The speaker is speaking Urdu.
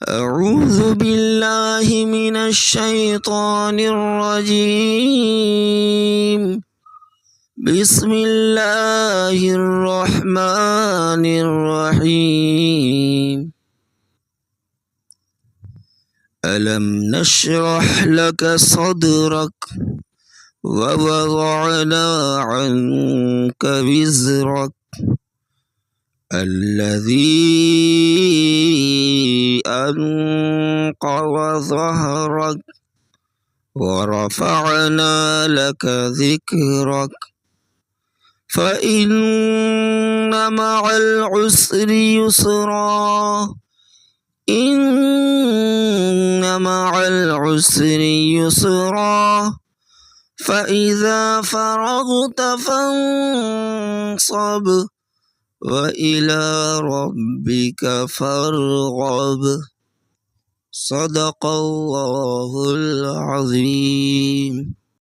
أعوذ بالله من الشيطان الرجيم. بسم الله الرحمن الرحيم. ألم نشرح لك صدرك ووضعنا عنك وزرك الذي أنقض ظهرك ورفعنا لك ذكرك فإن مع العسر يسرا إن مع العسر يسرا فإذا فرغت فانصب وإلى ربك فارغب. صدق الله العظيم.